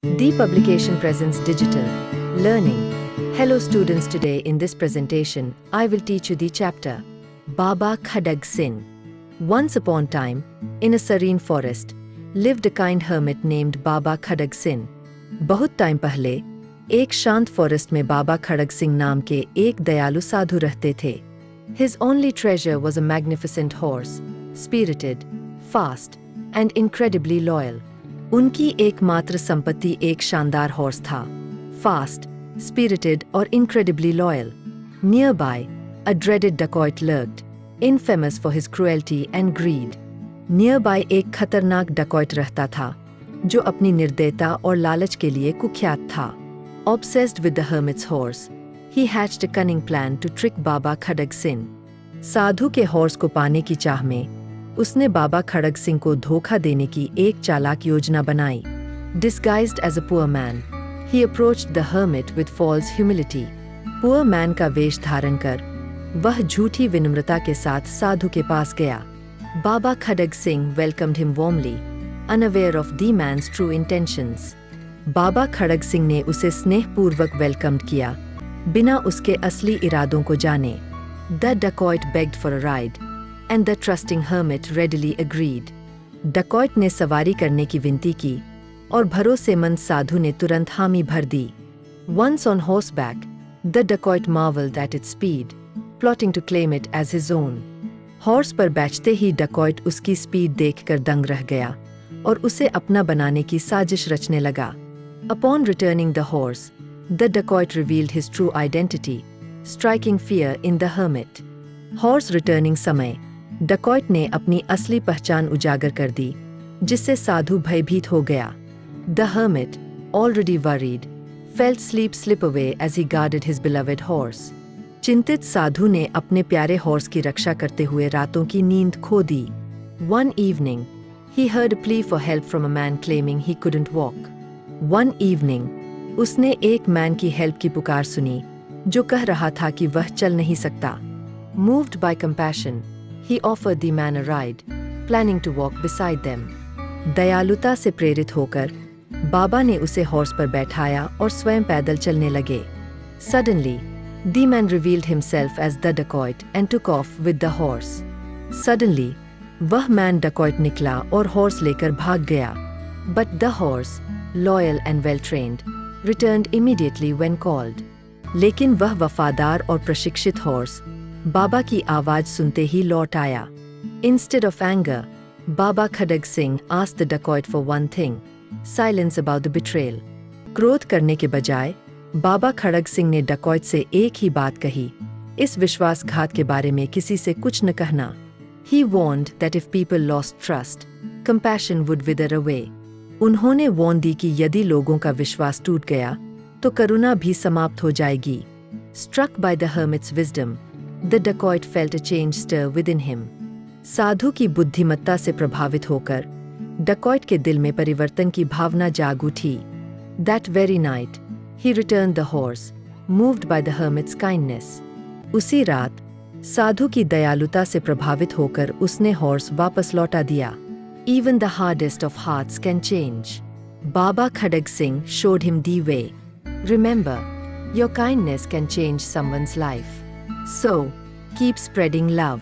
The publication presents digital learning. Hello students, today in this presentation I will teach you the chapter Baba Khadag Singh. Once upon a time, in a serene forest, lived a kind hermit named Baba Khadag Singh. बहुत time पहले एक शांत forest में बाबा खड़ग सिंह नाम के एक दयालु साधु रहते थे. His only treasure was a magnificent horse, spirited, fast, and incredibly loyal. उनकी एकमात्र संपत्ति एक शानदार हॉर्स था, फास्ट, स्पिरिटेड और incredibly loyal. Nearby, a dreaded dacoit lurked, infamous for his cruelty and greed. Nearby एक खतरनाक डकॉइट रहता था, जो अपनी निर्दयता और लालच के लिए कुख्यात था. Obsessed with the hermit's horse, he hatched a cunning plan to trick Baba Khadag Singh. साधु के हॉर्स को पाने की चाह में उसने बाबा खड़ग सिंह को धोखा देने की एक चालाक योजना बनाई. Disguised as a poor man, he approached the hermit with false humility. Poor man का वेश धारण कर वह झूठी विनम्रता के साथ साधु के पास गया. बाबा खड़ग Singh welcomed him warmly, unaware of the man's true intentions. बाबा खड़ग सिंह ने उसे स्नेहपूर्वक वेलकम्ड किया, बिना उसके असली इरादों को जाने. The dacoit begged for a ride, and the trusting hermit readily agreed. dacoit ने सवारी करने की विनती की और भरोसेमंद साधु ने तुरंत हामी भर दी. Once on horseback, the dacoit marveled at its speed, plotting to claim it as his own. Horse पर बैठते ही dacoit उसकी स्पीड देखकर दंग रह गया और उसे अपना बनाने की साजिश रचने लगा. Upon returning the horse, the dacoit revealed his true identity, striking fear in the hermit. Horse returning समय dacoit ने अपनी असली पहचान उजागर कर दी, जिससे साधु भयभीत हो गया. The hermit, already worried, felt sleep slip away as he guarded his beloved horse. चिंतित साधु ने अपने प्यारे हॉर्स की रक्षा करते हुए रातों की नींद खो दी. One evening, he heard a plea for help from a man claiming he couldn't walk. One evening, उसने एक मैन की हेल्प की पुकार सुनी, जो कह रहा था कि वह चल नहीं सकता. Moved by compassion, he offered the man a ride, planning to walk beside them. दयालुता से प्रेरित होकर बाबा ने उसे हॉर्स पर बैठाया और स्वयं पैदल चलने लगे. Suddenly, the man revealed himself as the dacoit and took off with the horse. Suddenly, वह मैन dacoit निकला और हॉर्स लेकर भाग गया. But the horse, loyal and well trained, returned immediately when called. लेकिन वह वफादार और प्रशिक्षित हॉर्स बाबा की आवाज सुनते ही लौट आया. Instead of anger, Baba Khadag Singh asked the dacoit for one thing: silence about the betrayal. क्रोध करने के बजाय बाबा खड़ग सिंह ने dacoit से एक ही बात कही: इस विश्वासघात के बारे में किसी से कुछ न कहना. He warned that if people lost trust, compassion would wither away. उन्होंने वार्न दी कि यदि लोगों का विश्वास टूट गया, तो करुणा भी समाप्त हो जाएगी. Struck by the hermit's wisdom, the dacoit felt a change stir within him. साधु की बुद्धिमत्ता से प्रभावित होकर dacoit के दिल में परिवर्तन की भावना जाग उठी. That very night, he returned the horse, moved by the hermit's kindness. उसी रात, साधु की दयालुता से प्रभावित होकर उसने हॉर्स वापस लौटा दिया. Even the hardest of hearts can change. Baba Khadag Singh showed him the way. Remember, your kindness can change someone's life. So, keep spreading love.